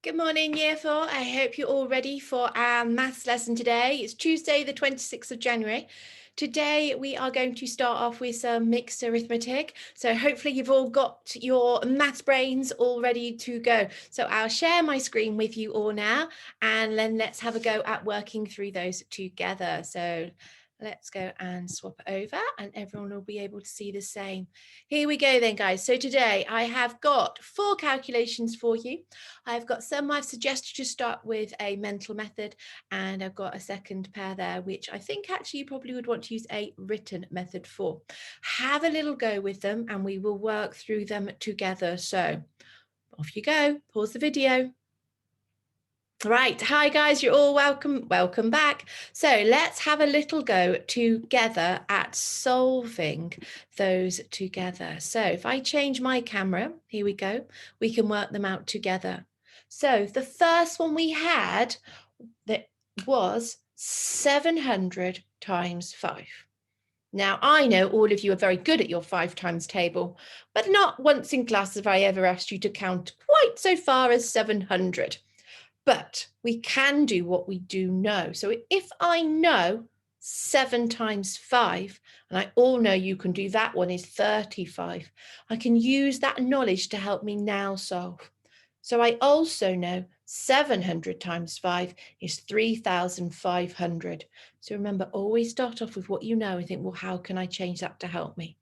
Good morning, Year 4. I hope you're all ready for our maths lesson today. It's Tuesday, the 26th of January. Today, we are going to start off with some mixed arithmetic. So hopefully you've all got your maths brains all ready to go. So I'll share my screen with you all now, and then let's have a go at working through those together. So let's go and swap it over and everyone will be able to see the same. Here we go then, guys. So today I have got 4 calculations for you. I've got some I've suggested to start with a mental method, and I've got a second pair there, which I think actually you probably would want to use a written method for. Have a little go with them and we will work through them together. So off you go, pause the video. Right, hi guys, you're all welcome back. So let's have a little go together at solving those together. So if I change my camera, here we go, we can work them out together. So the first one we had that was 700 times 5. Now, I know all of you are very good at your 5 times table, but not once in class have I ever asked you to count quite so far as 700. But we can do what we do know. So if I know 7 times 5, and I all know you can do that one is 35, I can use that knowledge to help me now solve. So I also know 700 times 5 is 3,500. So remember, always start off with what you know and think, well, how can I change that to help me?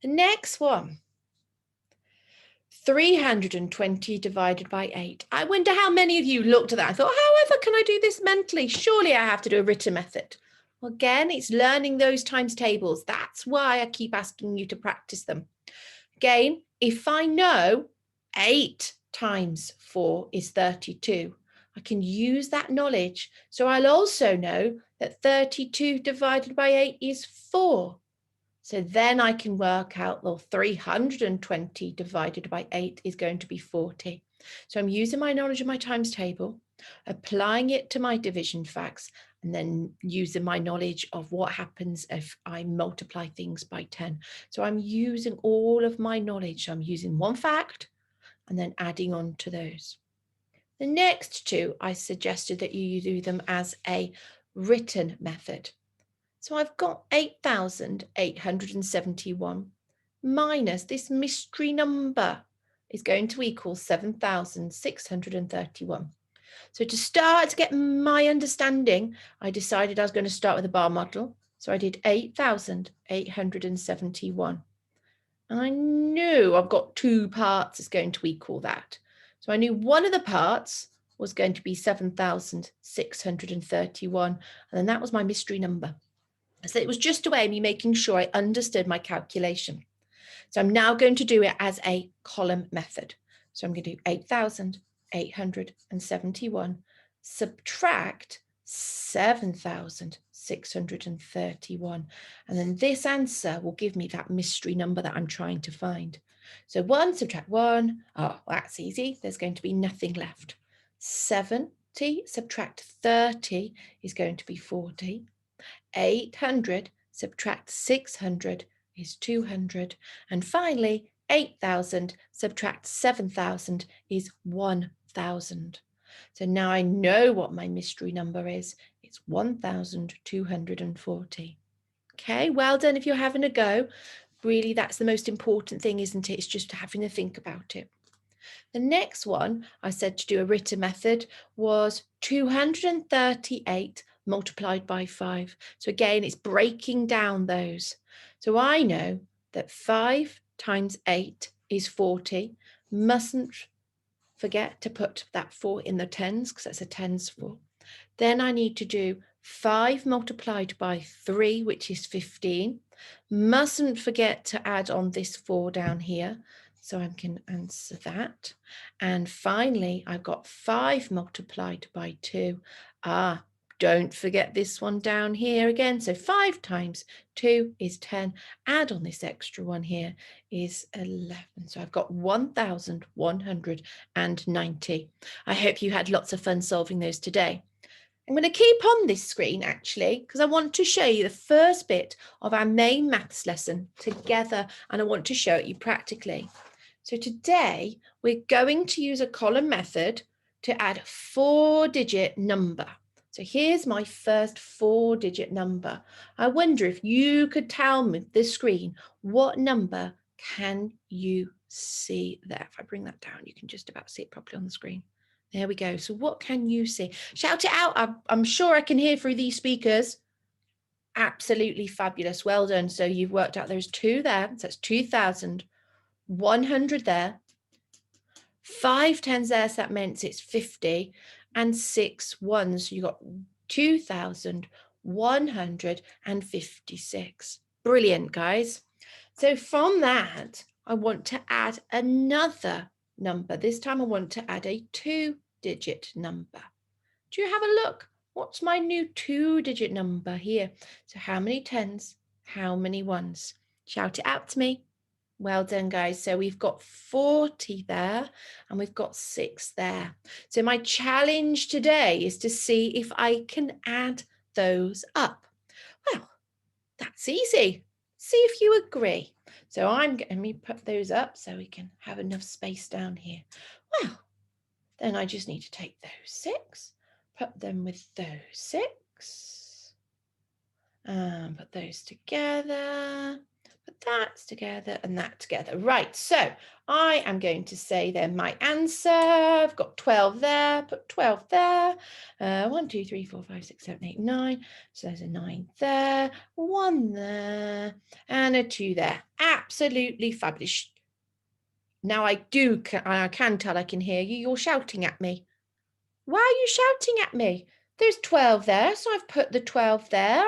The next one. 320 divided by 8. I wonder how many of you looked at that and thought, however can I do this mentally? Surely I have to do a written method. Well, again, it's learning those times tables. That's why I keep asking you to practice them. Again, if I know 8 times 4 is 32, I can use that knowledge. So I'll also know that 32 divided by 8 is 4. So then I can work out, well, 320 divided by 8 is going to be 40. So I'm using my knowledge of my times table, applying it to my division facts, and then using my knowledge of what happens if I multiply things by 10. So I'm using all of my knowledge. I'm using one fact and then adding on to those. The next two, I suggested that you do them as a written method. So I've got 8,871 minus this mystery number is going to equal 7,631. So to start to get my understanding, I decided I was going to start with a bar model. So I did 8,871. And I knew I've got 2 parts is going to equal that. So I knew one of the parts was going to be 7,631. And then that was my mystery number. So it was just a way of me making sure I understood my calculation. So I'm now going to do it as a column method. So I'm going to do 8,871 subtract 7,631. And then this answer will give me that mystery number that I'm trying to find. So 1 subtract 1, oh, that's easy. There's going to be nothing left. 70 subtract 30 is going to be 40. 800 subtract 600 is 200. And finally, 8,000 subtract 7,000 is 1,000. So now I know what my mystery number is. It's 1,240. Okay, well done if you're having a go. Really, that's the most important thing, isn't it? It's just having to think about it. The next one I said to do a written method was 238 multiplied by 5. So again, it's breaking down those. So I know that 5 times 8 is 40. Mustn't forget to put that 4 in the tens because that's a tens 4. Then I need to do 5 multiplied by 3, which is 15. Mustn't forget to add on this 4 down here. So I can answer that. And finally, I've got 5 multiplied by 2. Don't forget this one down here again. So 5 times 2 is 10. Add on this extra one here is 11. So I've got 1,190. I hope you had lots of fun solving those today. I'm going to keep on this screen actually, because I want to show you the first bit of our main maths lesson together, and I want to show it you practically. So today we're going to use a column method to add a 4-digit number. So here's my first 4-digit number. I wonder if you could tell me the screen, what number can you see there? If I bring that down, you can just about see it properly on the screen. There we go. So what can you see? Shout it out. I'm sure I can hear through these speakers. Absolutely fabulous. Well done. So you've worked out there's 2 there. So that's 2,100 there. 5 tens there, so that meant it's 50, and 6 ones. So you got 2,156. Brilliant, guys. So from that, I want to add another number. This time I want to add a 2-digit number. Do you have a look? What's my new 2-digit number here? So how many tens? How many ones? Shout it out to me. Well done, guys. So we've got 40 there and we've got 6 there. So my challenge today is to see if I can add those up. Well, that's easy. See if you agree. So let me put those up so we can have enough space down here. Well, then I just need to take those 6, put them with those 6, and put those together. Put that together and that together. Right, so I am going to say then my answer. I've got 12 there, put 12 there. 1, 2, 3, 4, 5, 6, 7, 8, 9. So there's a 9 there, 1 there, and a 2 there. Absolutely fabulous. Now I can tell I can hear you. You're shouting at me. Why are you shouting at me? There's 12 there, so I've put the 12 there.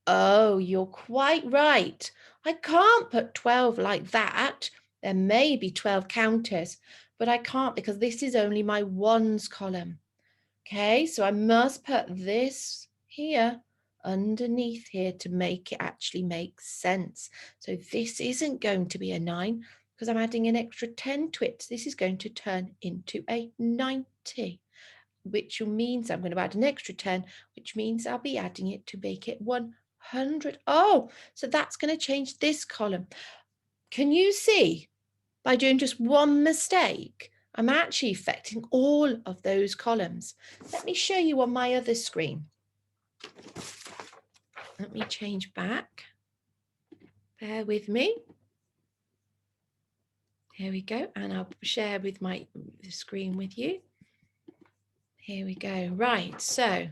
Oh, you're quite right. I can't put 12 like that. There may be 12 counters, but I can't because this is only my ones column. Okay, so I must put this here underneath here to make it actually make sense. So this isn't going to be a 9 because I'm adding an extra 10 to it. This is going to turn into a 90, which means I'm going to add an extra 10, which means I'll be adding it to make it 100. Oh, so that's going to change this column. Can you see? By doing just one mistake, I'm actually affecting all of those columns. Let me show you on my other screen. Let me change back. Bear with me. Here we go. And I'll share with the screen with you. Here we go. Right. So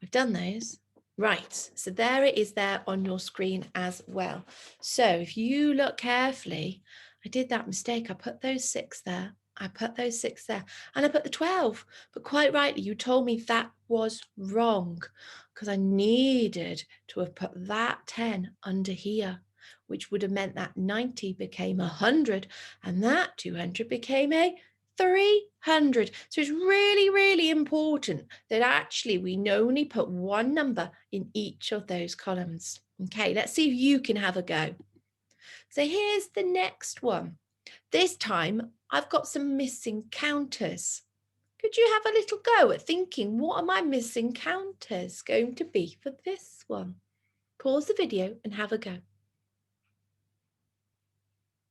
we've done those. Right. So there it is there on your screen as well. So if you look carefully, I did that mistake. I put those 6 there. I put those 6 there and I put the 12, but quite rightly, you told me that was wrong because I needed to have put that 10 under here, which would have meant that 90 became 100 and that 200 became a 300. So it's really, really important that actually we only put one number in each of those columns. Okay, let's see if you can have a go. So here's the next one. This time I've got some missing counters. Could you have a little go at thinking, what are my missing counters going to be for this one? Pause the video and have a go.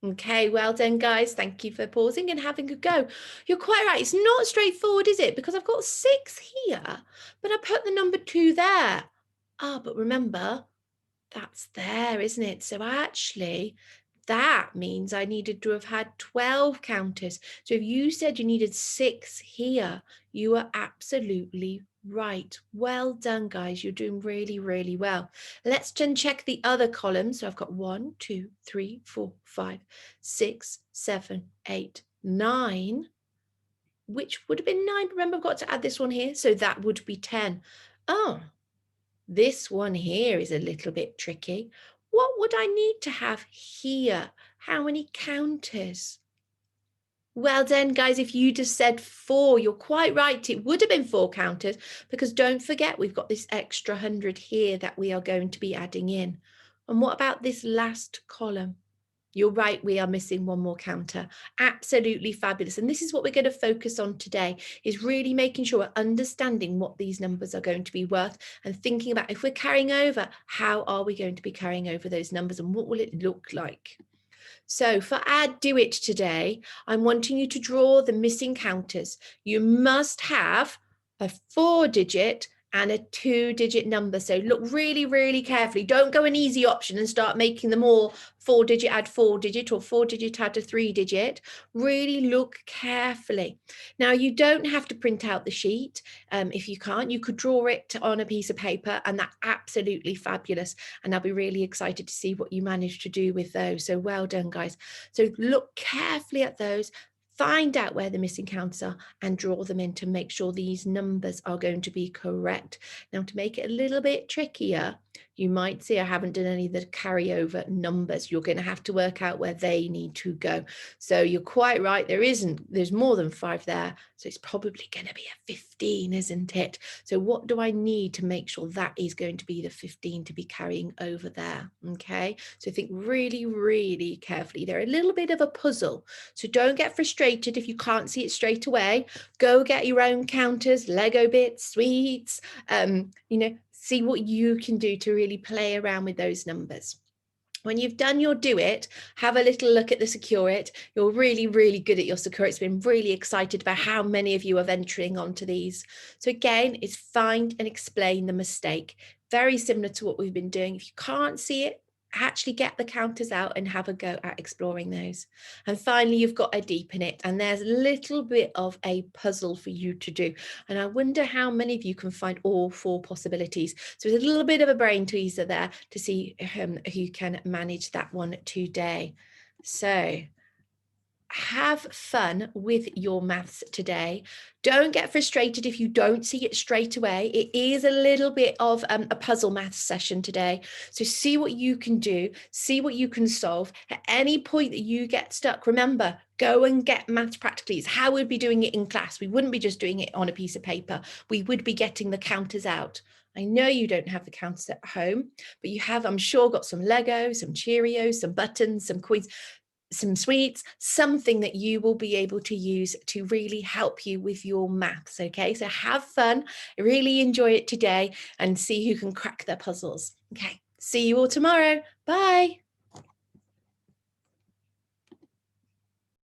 Okay, well done, guys. Thank you for pausing and having a go. You're quite right. It's not straightforward, is it? Because I've got 6 here, but I put the number 2 there. But remember, that's there, isn't it? So actually, that means I needed to have had 12 counters. So if you said you needed 6 here, you are absolutely right. Well done, guys. You're doing really, really well. Let's then check the other columns. So I've got 1, 2, 3, 4, 5, 6, 7, 8, 9, which would have been 9. Remember, I've got to add this one here. So that would be 10. Oh, this one here is a little bit tricky. What would I need to have here? How many counters? Well done, guys. If you just said 4, you're quite right. It would have been 4 counters because don't forget, we've got this extra 100 here that we are going to be adding in. And what about this last column? You're right, we are missing one more counter. Absolutely fabulous. And this is what we're going to focus on today, is really making sure we're understanding what these numbers are going to be worth and thinking about if we're carrying over, how are we going to be carrying over those numbers and what will it look like? So for our do it today, I'm wanting you to draw the missing counters. You must have a 4-digit and a 2-digit number. So look really, really carefully. Don't go an easy option and start making them all 4-digit add 4-digit or 4-digit add a 3-digit. Really look carefully. Now, you don't have to print out the sheet. If you can't, you could draw it on a piece of paper, and that's absolutely fabulous. And I'll be really excited to see what you manage to do with those. So well done, guys. So look carefully at those. Find out where the missing counters are and draw them in to make sure these numbers are going to be correct. Now, to make it a little bit trickier, you might see I haven't done any of the carryover numbers. You're going to have to work out where they need to go. So you're quite right. There's more than 5 there. So it's probably going to be a 15, isn't it? So what do I need to make sure that is going to be the 15 to be carrying over there? Okay. So think really, really carefully. They're a little bit of a puzzle. So don't get frustrated if you can't see it straight away. Go get your own counters, Lego bits, sweets, see what you can do to really play around with those numbers. When you've done your do it, have a little look at the secure it. You're really, really good at your secure it. It's been really excited about how many of you are venturing onto these. So again, it's find and explain the mistake. Very similar to what we've been doing. If you can't see it, actually get the counters out and have a go at exploring those. And finally, you've got a deepen it, and there's a little bit of a puzzle for you to do. And I wonder how many of you can find all 4 possibilities. So it's a little bit of a brain teaser there to see who can manage that one today. So have fun with your maths today. Don't get frustrated if you don't see it straight away. It is a little bit of a puzzle maths session today. So see what you can do, see what you can solve. At any point that you get stuck, remember, go and get maths practically. It's how we'd be doing it in class. We wouldn't be just doing it on a piece of paper. We would be getting the counters out. I know you don't have the counters at home, but you have, I'm sure, got some Legos, some Cheerios, some buttons, some coins, some sweets, something that you will be able to use to really help you with your maths. Okay, so have fun, really enjoy it today, and see who can crack their puzzles. Okay, see you all tomorrow. Bye.